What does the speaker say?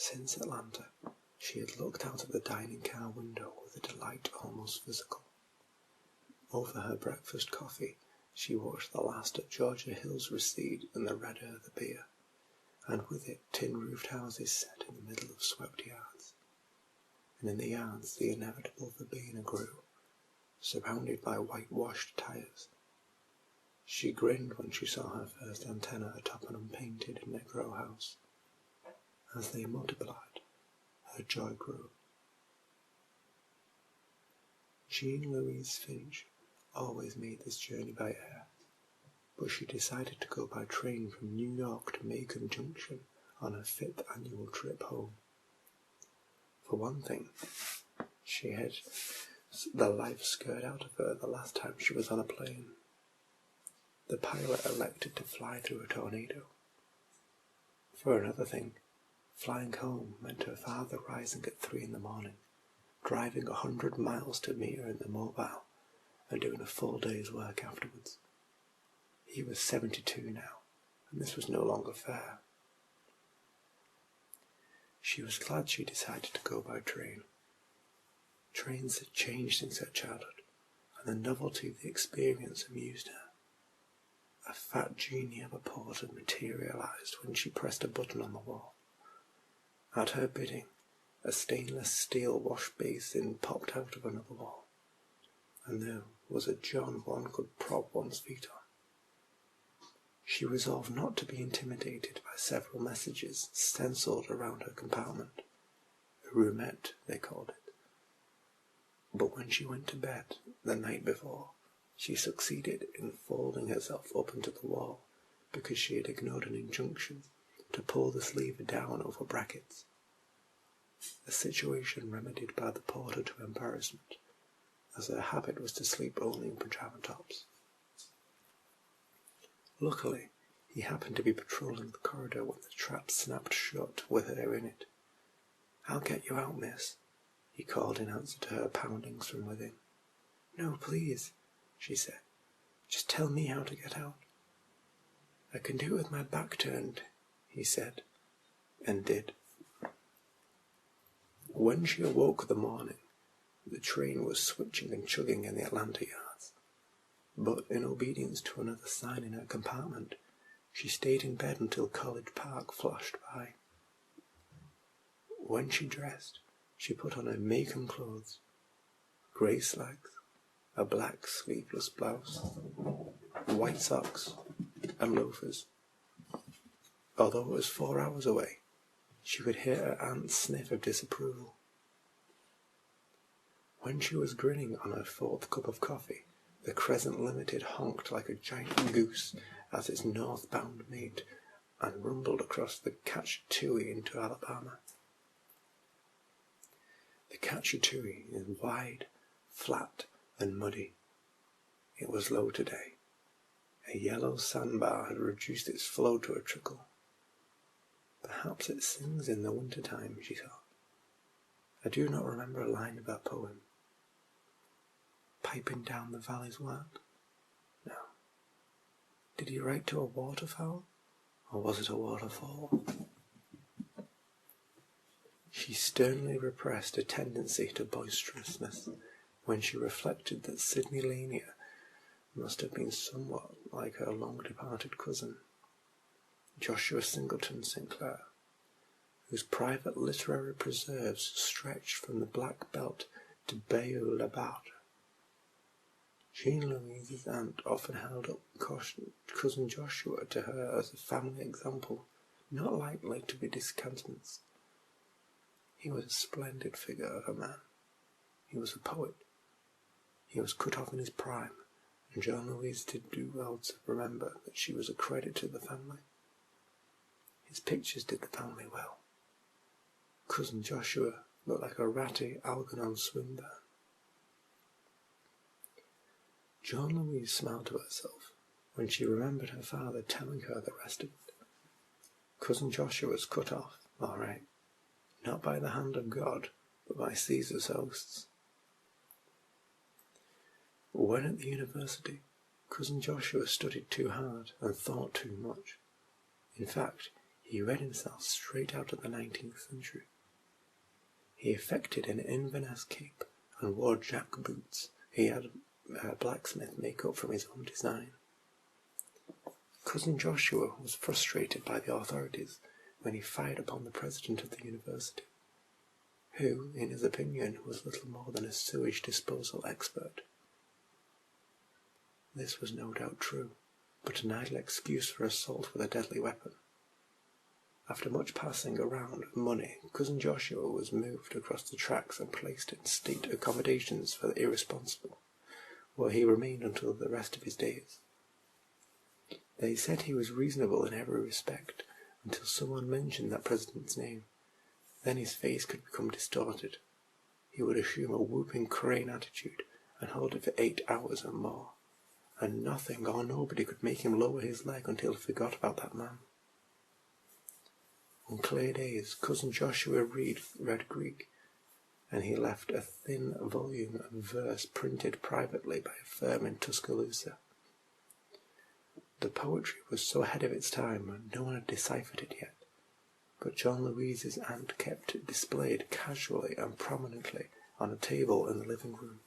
Since Atlanta, she had looked out of the dining car window with a delight almost physical. Over her breakfast coffee, she watched the last of Georgia hills recede and the red earth appear, and with it tin-roofed houses set in the middle of swept yards. And in the yards the inevitable verbena grew, surrounded by whitewashed tyres. She grinned when she saw her first antenna atop an unpainted negro house. As they multiplied, her joy grew. Jean Louise Finch always made this journey by air, but she decided to go by train from New York to Macon Junction on her 5th annual trip home. For one thing, she had the life scared out of her the last time she was on a plane. The pilot elected to fly through a tornado. For another thing, flying home meant her father rising at 3 in the morning, driving 100 miles to meet her in the mobile, and doing a full day's work afterwards. He was 72 now, and this was no longer fair. She was glad she decided to go by train. Trains had changed since her childhood, and the novelty of the experience amused her. A fat genie of a porter materialized when she pressed a button on the wall. At her bidding, a stainless steel wash basin popped out of another wall, and there was a John one could prop one's feet on. She resolved not to be intimidated by several messages stenciled around her compartment. A roomette, they called it. But when she went to bed the night before, she succeeded in folding herself up into the wall because she had ignored an injunction to pull the sleeve down over brackets. A situation remedied by the porter to embarrassment, as her habit was to sleep only in pajama tops. Luckily, he happened to be patrolling the corridor when the trap snapped shut with her in it. "I'll get you out, miss," he called in answer to her poundings from within. "No, please," she said. "Just tell me how to get out." "I can do it with my back turned," he said, and did. When she awoke the morning, the train was switching and chugging in the Atlanta yards. But in obedience to another sign in her compartment, she stayed in bed until College Park flashed by. When she dressed, she put on her Macon clothes, grey slacks, a black sleeveless blouse, white socks, and loafers. Although it was 4 hours away, she could hear her aunt's sniff of disapproval. When she was grinning on her 4th cup of coffee, the Crescent Limited honked like a giant goose as its northbound mate and rumbled across the Cachatouie into Alabama. The Cachatouie is wide, flat, and muddy. It was low today. A yellow sandbar had reduced its flow to a trickle. Perhaps it sings in the winter-time, she thought. I do not remember a line of that poem. Piping down the valley's wild? No. Did he write to a waterfowl, or was it a waterfall? She sternly repressed a tendency to boisterousness when she reflected that Sidney Lanier must have been somewhat like her long-departed cousin, Joshua Singleton Sinclair, whose private literary preserves stretched from the Black Belt to Bayou La Barre. Jean Louise's aunt often held up cousin Joshua to her as a family example, not likely to be discountenanced. He was a splendid figure of a man. He was a poet. He was cut off in his prime, and Jean Louise did do well to remember that she was a credit to the family. His pictures did the family well. Cousin Joshua looked like a ratty Algernon Swinburne. Jean Louise smiled to herself when she remembered her father telling her the rest of it. Cousin Joshua was cut off, all right, not by the hand of God, but by Caesar's hosts. When at the university, cousin Joshua studied too hard and thought too much. In fact, He read himself straight out of the 19th century. He affected an Inverness cape and wore jack boots he had a blacksmith make up from his own design. Cousin Joshua was frustrated by the authorities when he fired upon the president of the university, who, in his opinion, was little more than a sewage disposal expert. This was no doubt true, but an idle excuse for assault with a deadly weapon. After much passing around of money, Cousin Joshua was moved across the tracks and placed in state accommodations for the irresponsible, where he remained until the rest of his days. They said he was reasonable in every respect, until someone mentioned that president's name. Then his face could become distorted. He would assume a whooping crane attitude and hold it for 8 hours or more, and nothing or nobody could make him lower his leg until he forgot about that man. On clear days, Cousin Joshua read Greek, and he left a thin volume of verse printed privately by a firm in Tuscaloosa. The poetry was so ahead of its time, and no one had deciphered it yet, but John Louise's aunt kept it displayed casually and prominently on a table in the living room.